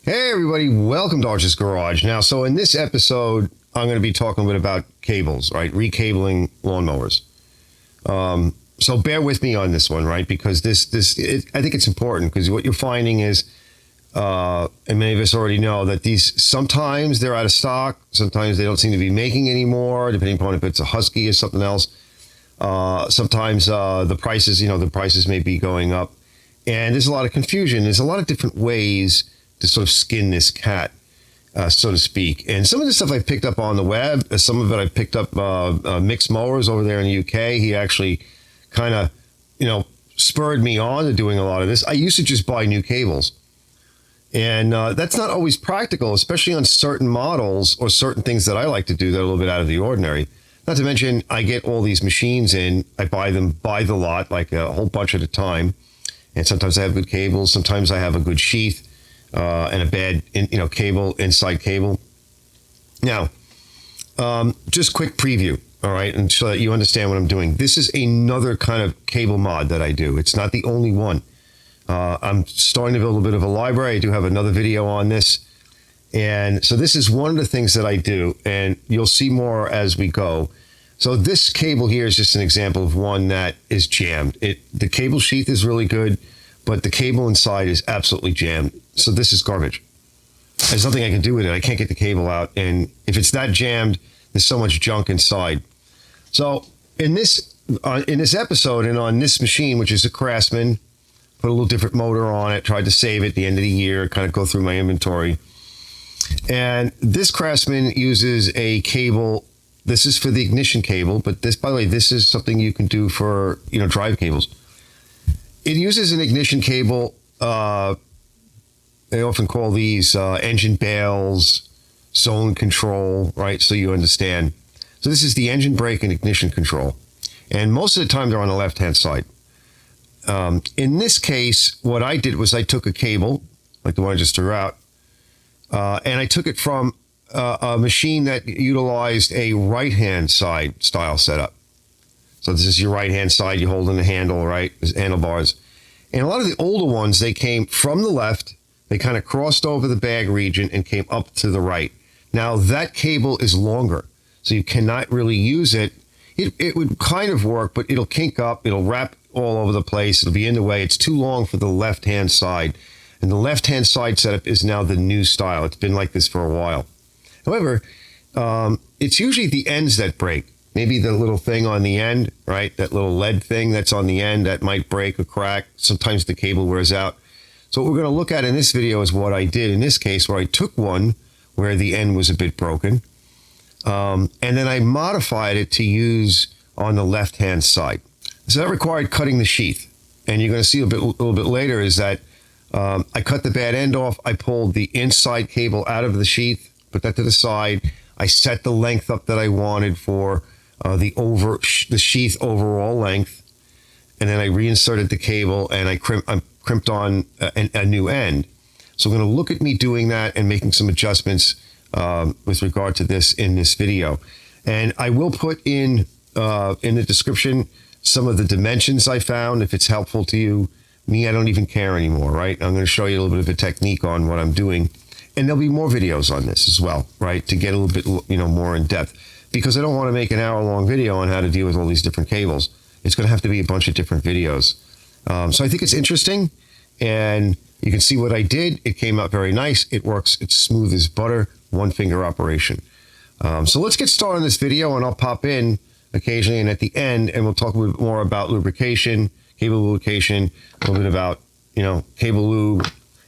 Hey everybody, welcome to Arch's Garage. Now, so in this episode, I'm going to be talking a bit about cables, right? Recabling lawnmowers. So bear with me on this one, right? Because I think it's important because what you're finding is, and many of us already know that these, sometimes they're out of stock. Sometimes they don't seem to be making anymore, depending upon if it's a Husky or something else. Sometimes the prices may be going up. And there's a lot of confusion. There's a lot of different ways to sort of skin this cat, so to speak. And some of the stuff I picked up on the web, some of it I picked up Mixed Mowers over there in the UK. He actually kind of, spurred me on to doing a lot of this. I used to just buy new cables. And that's not always practical, especially on certain models or certain things that I like to do that are a little bit out of the ordinary. Not to mention, I get all these machines in. I buy them by the lot, like a whole bunch at a time. And sometimes I have good cables. Sometimes I have a good sheath. And a bad, inside cable. Now, just quick preview, all right, and so that you understand what I'm doing. This is another kind of cable mod that I do. It's not the only one. I'm starting to build a bit of a library. I do have another video on this. And so this is one of the things that I do, and you'll see more as we go. So this cable here is just an example of one that is jammed. The cable sheath is really good, but the cable inside is absolutely jammed. So this is garbage. There's nothing I can do with it. I can't get the cable out. And if it's that jammed, there's so much junk inside. So in this episode and on this machine, which is a Craftsman, put a little different motor on it, tried to save it at the end of the year, kind of go through my inventory. And this Craftsman uses a cable. This is for the ignition cable, but this, by the way, this is something you can do for, drive cables. It uses an ignition cable. They often call these engine bales, zone control, right? So you understand. So this is the engine brake and ignition control. And most of the time they're on the left-hand side. In this case, what I did was I took a cable, like the one I just threw out, and I took it from a machine that utilized a right-hand side style setup. So this is your right-hand side. You're holding the handle, right? There's handlebars. And a lot of the older ones, they came from the left. They kind of crossed over the bag region and came up to the right. Now, that cable is longer, so you cannot really use it. It would kind of work, but it'll kink up. It'll wrap all over the place. It'll be in the way. It's too long for the left-hand side. And the left-hand side setup is now the new style. It's been like this for a while. However, it's usually the ends that break. Maybe the little thing on the end, right? That little lead thing that's on the end that might break or crack. Sometimes the cable wears out. So what we're going to look at in this video is what I did in this case, where I took one where the end was a bit broken, and then I modified it to use on the left-hand side. So that required cutting the sheath. And you're going to see a little bit later is that I cut the bad end off. I pulled the inside cable out of the sheath, put that to the side. I set the length up that I wanted for the sheath overall length. And then I reinserted the cable and I crimped on a new end. So we're going to look at me doing that and making some adjustments with regard to this in this video. And I will put in the description some of the dimensions I found, if it's helpful to you. Me, I don't even care anymore, right? I'm going to show you a little bit of a technique on what I'm doing. And there'll be more videos on this as well, right? To get a little bit, more in depth. Because I don't want to make an hour-long video on how to deal with all these different cables. It's going to have to be a bunch of different videos. So I think it's interesting, and you can see what I did. It came out very nice. It works. It's smooth as butter, one-finger operation. So let's get started on this video, and I'll pop in occasionally and at the end, and we'll talk a little bit more about lubrication, cable lubrication, a little bit about, cable lube,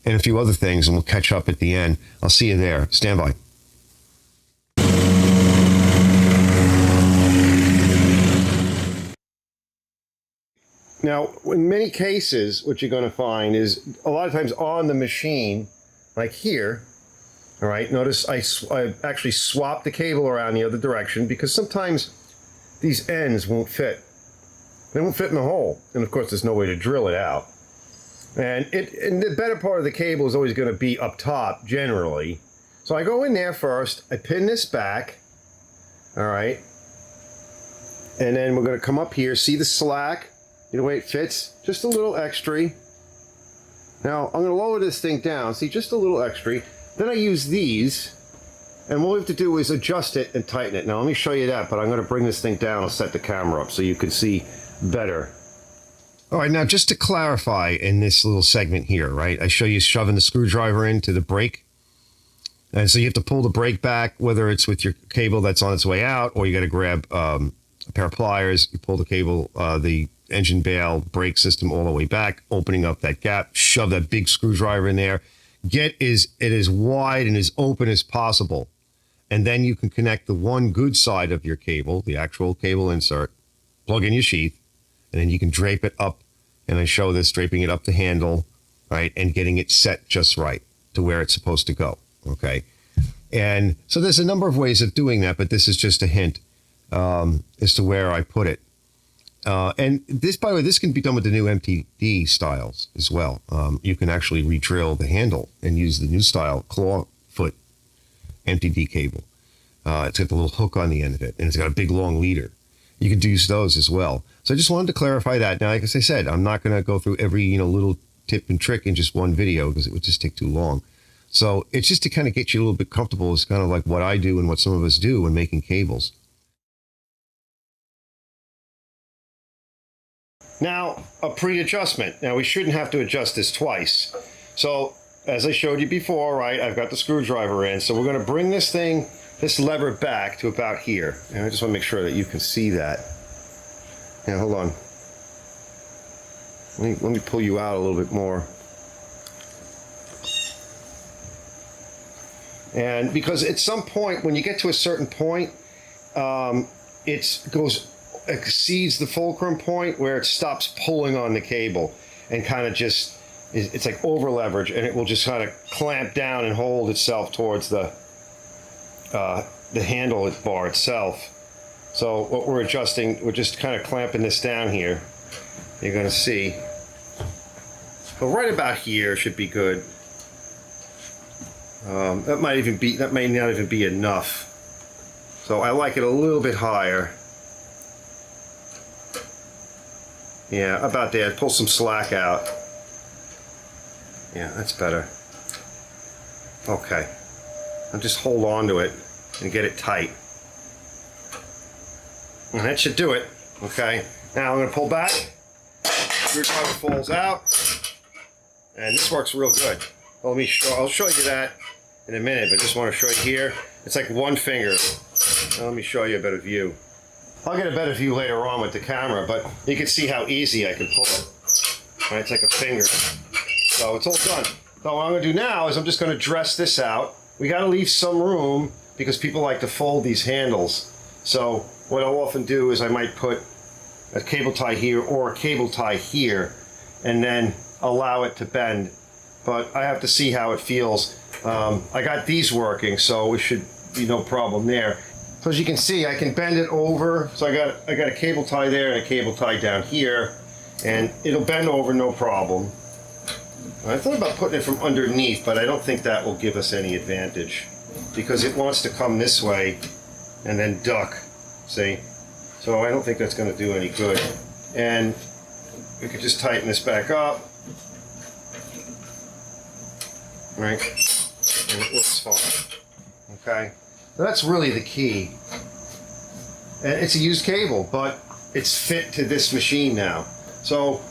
and a few other things, and we'll catch up at the end. I'll see you there. Stand by. Now, in many cases, what you're going to find is a lot of times on the machine, like here, all right, notice I actually swapped the cable around the other direction because sometimes these ends won't fit. They won't fit in the hole. And of course, there's no way to drill it out. And the better part of the cable is always going to be up top, generally. So I go in there first, I pin this back, all right, and then we're going to come up here, see the slack, the way it fits, just a little extra, Now, I'm going to lower this thing down. See, just a little extra. Then I use these. And what we have to do is adjust it and tighten it. Now, let me show you that, but I'm going to bring this thing down and set the camera up so you can see better. All right, now just to clarify in this little segment here, right, I show you shoving the screwdriver into the brake. And so you have to pull the brake back, whether it's with your cable that's on its way out, or you got to grab a pair of pliers, you pull the cable, the engine bail brake system all the way back, opening up that gap, shove that big screwdriver in there, get it as wide and as open as possible. And then you can connect the one good side of your cable, the actual cable insert, plug in your sheath, and then you can drape it up. And I show this, draping it up the handle, right, and getting it set just right to where it's supposed to go, okay? And so there's a number of ways of doing that, but this is just a hint as to where I put it. And this, by the way, this can be done with the new MTD styles as well. You can actually re-drill the handle and use the new style claw foot MTD cable. It's got the little hook on the end of it, and it's got a big long leader. You can use those as well. So I just wanted to clarify that. Now, like I said, I'm not going to go through every little tip and trick in just one video because it would just take too long. So it's just to kind of get you a little bit comfortable. It's kind of like what I do and what some of us do when making cables. Now, a pre-adjustment. Now, we shouldn't have to adjust this twice. So, as I showed you before, right, I've got the screwdriver in. So we're going to bring this lever back to about here. And I just want to make sure that you can see that. Now, hold on. Let me pull you out a little bit more. And because at some point, when you get to a certain point, exceeds the fulcrum point where it stops pulling on the cable and kind of just, it's like over leverage, and it will just kind of clamp down and hold itself towards the handle bar itself. So what we're adjusting, we're just kind of clamping this down here. You're going to see. But right about here should be good. That may not even be enough. So I like it a little bit higher. Yeah, about there. Pull some slack out. Yeah, that's better. Okay. I'll just hold on to it and get it tight. And that should do it. Okay. Now I'm going to pull back. Screwdriver falls out. And this works real good. Well, I'll show you that in a minute, but just want to show you here. It's like one finger. Now let me show you a better view. I'll get a better view later on with the camera, but you can see how easy I can pull it. Right, it's like a finger. So it's all done. So what I'm going to do now is I'm just going to dress this out. We got to leave some room because people like to fold these handles. So what I'll often do is I might put a cable tie here or a cable tie here and then allow it to bend. But I have to see how it feels. I got these working, so it should be no problem there. So as you can see, I can bend it over. So I got a cable tie there and a cable tie down here, and it'll bend over no problem. I thought about putting it from underneath, but I don't think that will give us any advantage because it wants to come this way and then duck, see? So I don't think that's going to do any good. And we could just tighten this back up, right? And it looks fine, okay? So that's really the key. And it's a used cable, but it's fit to this machine now. So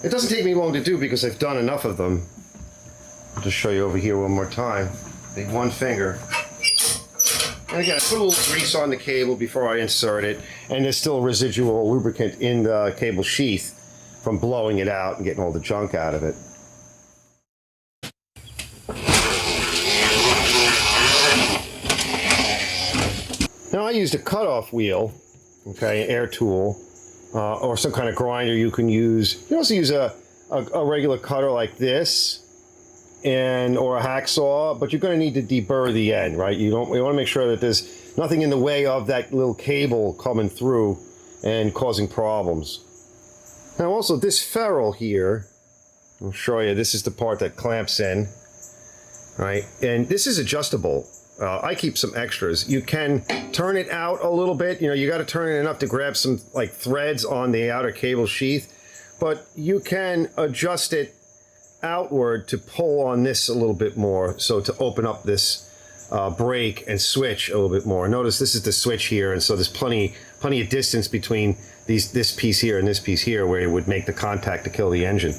it doesn't take me long to do because I've done enough of them. I'll just show you over here one more time. Take one finger. And again, I put a little grease on the cable before I insert it, and there's still residual lubricant in the cable sheath from blowing it out and getting all the junk out of it. Now I used a cutoff wheel, okay, air tool, or some kind of grinder you can use. You can also use a regular cutter like this, or a hacksaw, but you're going to need to deburr the end, right? You want to make sure that there's nothing in the way of that little cable coming through and causing problems. Now also this ferrule here, I'll show you, this is the part that clamps in, right? And this is adjustable. I keep some extras. You can turn it out a little bit. You know, you got to turn it enough to grab some like threads on the outer cable sheath, but you can adjust it outward to pull on this a little bit more, so to open up this brake and switch a little bit more. Notice this is the switch here, and so there's plenty of distance between this piece here and this piece here where it would make the contact to kill the engine.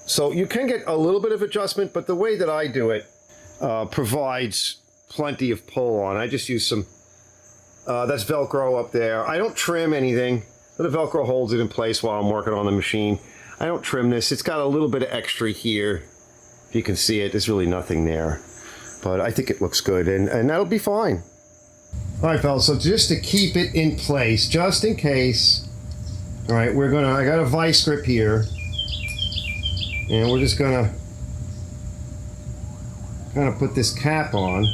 So you can get a little bit of adjustment, but the way that I do it provides plenty of pull on. I just use some, that's Velcro up there. I don't trim anything. The Velcro holds it in place while I'm working on the machine. I don't trim this. It's got a little bit of extra here. If you can see it, there's really nothing there. But I think it looks good, and that'll be fine. All right, fellas, so just to keep it in place, just in case, all right, I got a vice grip here, and we're just gonna put this cap on,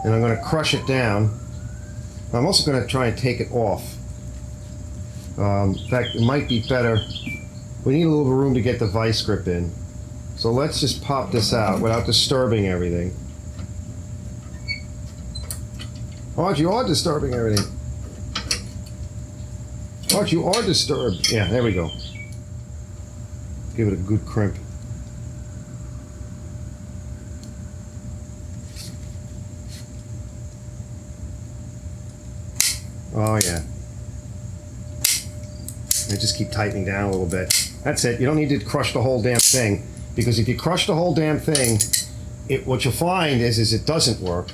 and I'm gonna crush it down. I'm also gonna try and take it off. In fact, it might be better. We need a little room to get the vice grip in. So let's just pop this out without disturbing everything. Oh, you are disturbing everything. Oh, you are disturbed. Yeah, there we go. Give it a good crimp. Oh yeah. And just keep tightening down a little bit. That's it. You don't need to crush the whole damn thing, because if you crush the whole damn thing, what you'll find is it doesn't work.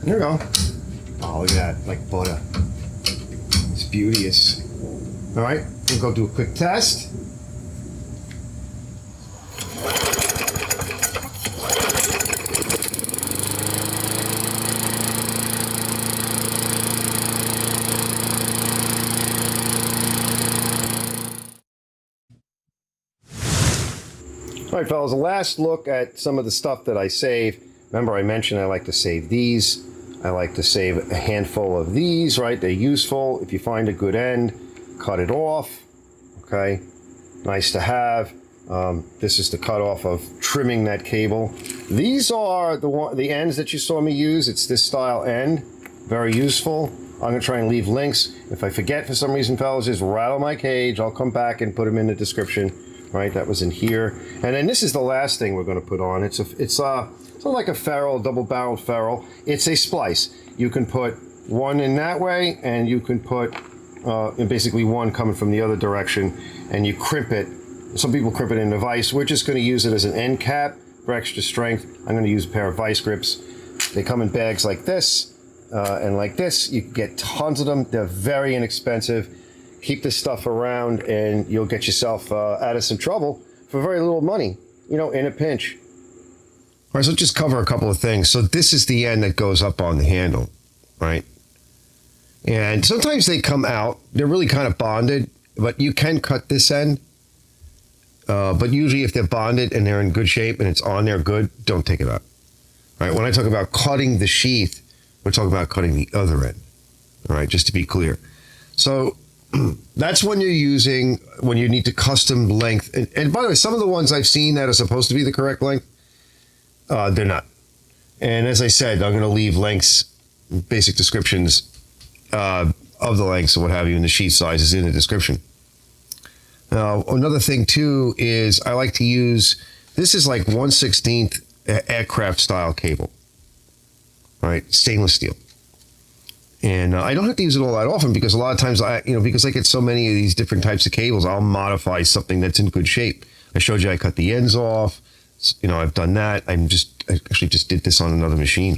There we go. Oh, look at that, like butter. It's beauteous. All right, we'll go do a quick test. All right, fellas, a last look at some of the stuff that I save. Remember, I mentioned I like to save these. I like to save a handful of these, right? They're useful. If you find a good end, cut it off, okay? Nice to have. This is the cutoff of trimming that cable. These are the ends that you saw me use. It's this style end. Very useful. I'm gonna try and leave links. If I forget for some reason, fellas, just rattle my cage. I'll come back and put them in the description. Right, that was in here. And then this is the last thing we're going to put on. It's sort of like a ferrule, double-barreled ferrule. It's a splice. You can put one in that way, and you can put basically one coming from the other direction, and you crimp it. Some people crimp it in a vise. We're just going to use it as an end cap for extra strength. I'm going to use a pair of vice grips. They come in bags like this and like this. You can get tons of them. They're very inexpensive. Keep this stuff around, and you'll get yourself out of some trouble for very little money, you know, in a pinch. All right, so just cover a couple of things. So this is the end that goes up on the handle, right? And sometimes they come out. They're really kind of bonded, but you can cut this end. But usually if they're bonded and they're in good shape and it's on there good, don't take it out. All right, when I talk about cutting the sheath, we're talking about cutting the other end. All right, just to be clear. So that's when you need to custom length. And by the way, some of the ones I've seen that are supposed to be the correct length, they're not. And as I said, I'm going to leave links, basic descriptions of the lengths or what have you, and the sheath sizes in the description. Another thing too is I like to use, this is like 1/16 aircraft style cable, right? Stainless steel. And I don't have to use it all that often, because a lot of times because I get so many of these different types of cables, I'll modify something that's in good shape. I showed you I cut the ends off. I've done that. I actually just did this on another machine.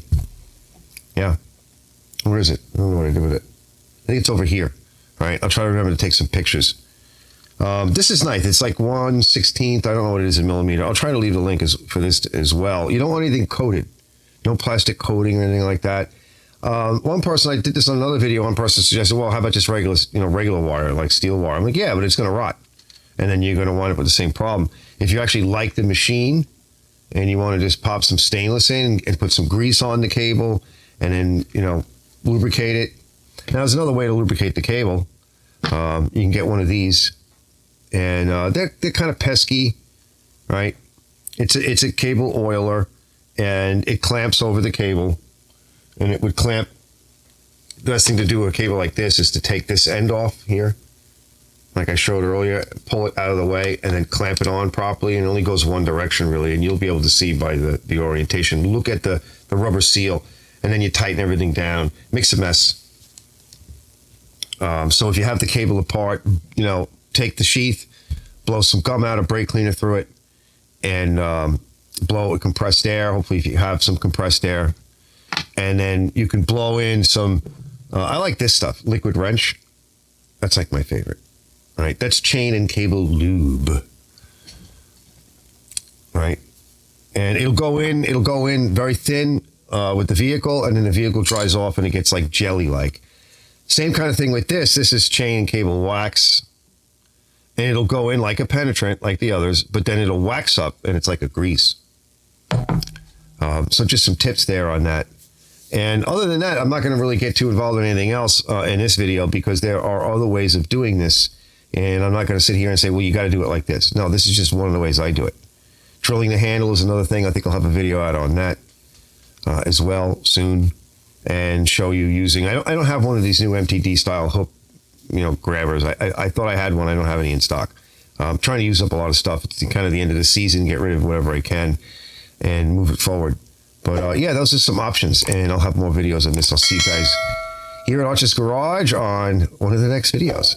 Yeah. Where is it? I don't know what I did with it. I think it's over here. All right. I'll try to remember to take some pictures. This is nice. It's like 1/16. I don't know what it is in millimeter. I'll try to leave the link for this as well. You don't want anything coated. No plastic coating or anything like that. One person, I did this on another video, one person suggested, well, how about just regular wire, like steel wire? I'm like, yeah, but it's going to rot. And then you're going to wind up with the same problem. If you actually like the machine and you want to just pop some stainless in and put some grease on the cable and then, lubricate it. Now, there's another way to lubricate the cable. You can get one of these, and they're kind of pesky, right? It's a cable oiler, and it clamps over the cable, and it would clamp. The best thing to do with a cable like this is to take this end off here, like I showed earlier, pull it out of the way, and then clamp it on properly, and it only goes one direction really, and you'll be able to see by the orientation. Look at the rubber seal, and then you tighten everything down. Makes a mess. So if you have the cable apart, take the sheath, blow some gum out or brake cleaner through it, and blow it with compressed air. Hopefully if you have some compressed air. And then you can blow in some, I like this stuff, liquid wrench. That's like my favorite. All right, that's chain and cable lube. All right, and it'll go in very thin with the vehicle, and then the vehicle dries off and it gets like jelly-like. Same kind of thing with this. This is chain and cable wax, and it'll go in like a penetrant, like the others, but then it'll wax up, and it's like a grease. So just some tips there on that. And other than that, I'm not going to really get too involved in anything else in this video, because there are other ways of doing this, and I'm not going to sit here and say, well, you got to do it like this. No, this is just one of the ways I do it. Drilling the handle is another thing. I think I'll have a video out on that as well soon, and show you using. I don't have one of these new MTD style hook, grabbers. I thought I had one. I don't have any in stock. I'm trying to use up a lot of stuff. It's kind of the end of the season. Get rid of whatever I can and move it forward. But yeah, those are some options, and I'll have more videos on this. I'll see you guys here at Archer's Garage on one of the next videos.